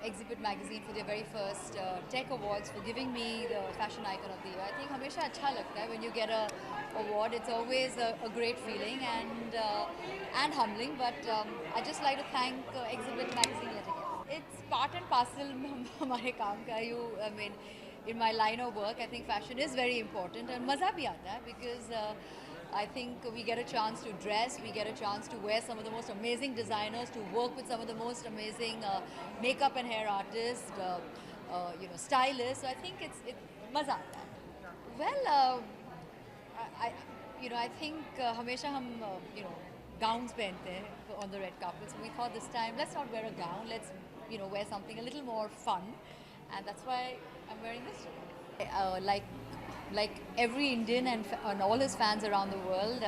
Exhibit magazine for their very first tech awards for giving me the fashion icon of the year. I think हमेशा अच्छा लगता है when you get a award. It's always a great feeling and humbling. But I just like to thank Exhibit magazine yet again. It's part and parcel हमारे काम का. I mean, in my line of work, I think fashion is very important and मज़ा भी आता है because I think we get a chance to dress, we get a chance to wear some of the most amazing designers, to work with some of the most amazing makeup and hair artists, stylists. So I think it's मज़ा आता है. Well, I think हमेशा हम gowns पहनते हैं on the red carpet. So we thought this time let's not wear a gown, let's wear something a little more fun, and that's why I'm wearing this today. Like every Indian and all his fans around the world,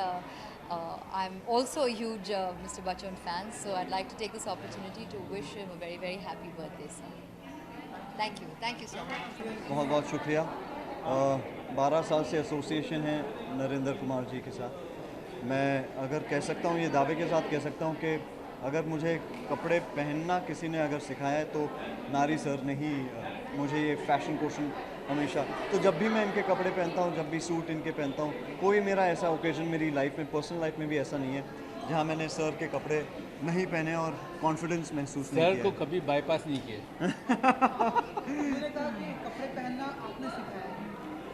I'm also a huge Mr. Bachchan fan, so I'd like to take this opportunity to wish him a very, very happy birthday, sir. Thank you so much. बहुत बहुत शुक्रिया. 12 साल से association है नरेंद्र कुमार जी के साथ. मैं अगर कह सकता हूँ, ये दावे के साथ कह सकता हूँ कि अगर मुझे कपड़े पहनना किसी ने अगर सिखाया है तो नारी सर ने ही मुझे ये फैशन क्वेश्चन हमेशा. तो जब भी मैं इनके कपड़े पहनता हूँ, जब भी सूट इनके पहनता हूँ, कोई मेरा ऐसा ओकेजन मेरी लाइफ में, पर्सनल लाइफ में भी ऐसा नहीं है जहाँ मैंने सर के कपड़े नहीं पहने और कॉन्फिडेंस महसूस नहीं किया. सर को कभी बाईपास नहीं किया. मैंने कहा कि कपड़े पहनना आपने सिखाया है.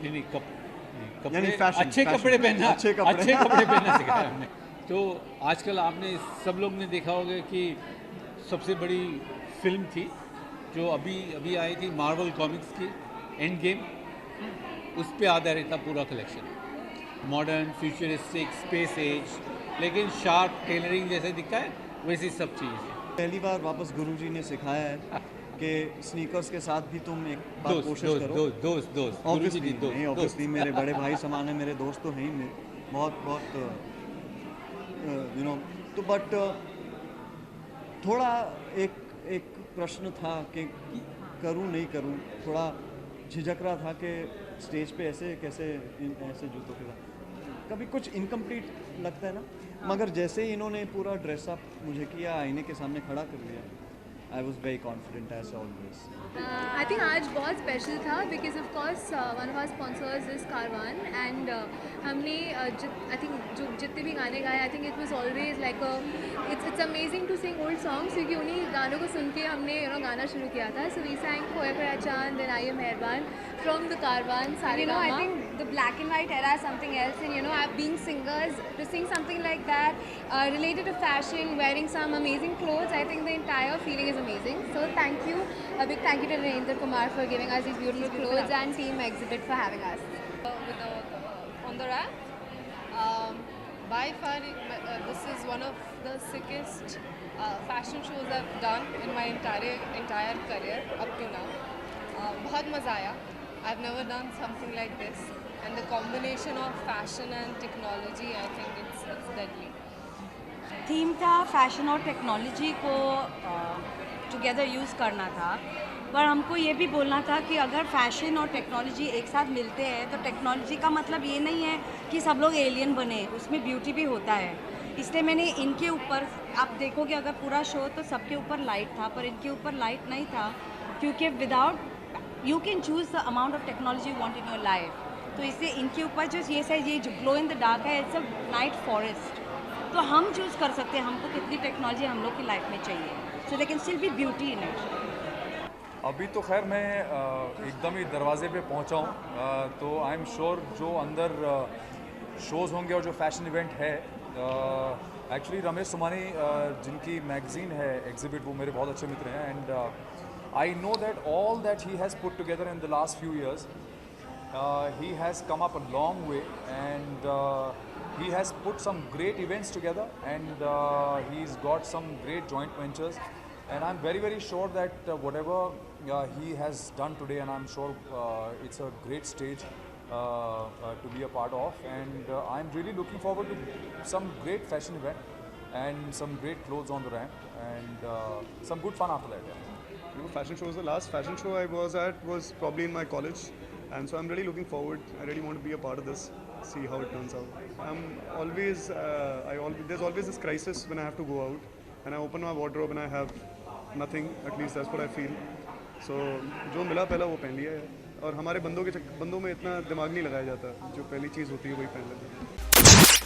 नहीं, यानी कपड़े fashion, अच्छे fashion, कपड़े पहनना, अच्छे कपड़े पहनना सिखाया हमने. तो आजकल आपने सब लोग ने देखा होगा कि सबसे बड़ी फिल्म थी जो अभी आई थी मार्वल कॉमिक्स की एंड गेम. उस पे आधारित था पूरा collection. Modern, futuristic, space age, लेकिन शार्प टेलरिंग जैसे दिखता है वैसी सब चीज़. पहली बार वापस गुरुजी ने सिखाया है कि स्नीकर्स के साथ भी तुम एक बार कोशिश करो. दोस्त ऑब्वियसली मेरे बड़े भाई समान है, मेरे दोस्त तो हैं ही बहुत तो बट थोड़ा एक प्रश्न था कि करूं नहीं करूं. थोड़ा झिझक रहा था कि स्टेज पे ऐसे जूतों के साथ कभी कुछ इनकम्प्लीट लगता है ना. मगर जैसे ही इन्होंने पूरा ड्रेसअप मुझे किया, आईने के सामने खड़ा कर दिया, I was very confident as always. I think आज बहुत स्पेशल था because of course one of our sponsors is Carvaan and हमने I think जो जितने भी गाने गाए, I think it was always like it's amazing to sing old songs क्योंकि उन्हीं गानों को सुन के हमने गाना शुरू किया था. So we sang Khoya Khoya Chand, then I Am Mehban from the Carvaan. I think the black and white era is something else, and being singers, to sing something like that related to fashion, wearing some amazing clothes, I think the entire feeling is amazing. So thank you, a big thank you to Narendra Kumar for giving us these beautiful clothes and Team Exhibit for having us. On the rack, by far this is one of the sickest fashion shows I've done in my entire career up to now. बहुत मज़ा आया. I've never done something like this, and the combination of fashion and technology, I think it's deadly. Theme था fashion और technology को together use करना था, पर हमको ये भी बोलना था कि अगर फैशन और टेक्नोलॉजी एक साथ मिलते हैं तो टेक्नोलॉजी का मतलब ये नहीं है कि सब लोग एलियन बने, उसमें ब्यूटी भी होता है. इसलिए मैंने इनके ऊपर, आप देखोगे अगर पूरा शो तो सबके ऊपर लाइट था, पर इनके ऊपर लाइट नहीं था क्योंकि without you can choose the amount of technology you want in your life. तो इससे इनके ऊपर जो ये जो ग्लो इन द डार्क है, इट्स अ नाइट फॉरेस्ट. तो हम चूज़ कर सकते हैं हमको कितनी टेक्नोलॉजी हम लोग की लाइफ में चाहिए, so there can still be beauty in it. अभी तो खैर मैं एकदम ही दरवाजे पे पहुंचा हूं, तो आई एम श्योर जो अंदर शोज़ होंगे और जो फैशन इवेंट है, एक्चुअली रमेश सुमानी जिनकी मैगज़ीन है एग्जिबिट, वो मेरे बहुत अच्छे मित्र हैं. And I know that all that he has put together in the last few years, he has come up a long way, and he has put some great events together, and he's got some great joint ventures, and I'm very, very sure that whatever he has done today, and I'm sure it's a great stage to be a part of, and I'm really looking forward to some great fashion event and some great clothes on the ramp, and some good fun after that. Fashion shows, the last fashion show I was at was probably in my college, and so I'm really looking forward. I really want to be a part of this, see how it turns out. I'm always, there's always this crisis when I have to go out, and I open my wardrobe and I have nothing, at least that's what I feel. So जो मिला पहला वो पहन लिया है, और हमारे बंदों में इतना दिमाग नहीं लगाया जाता, जो पहली चीज़ होती है वही पहन लेते हैं.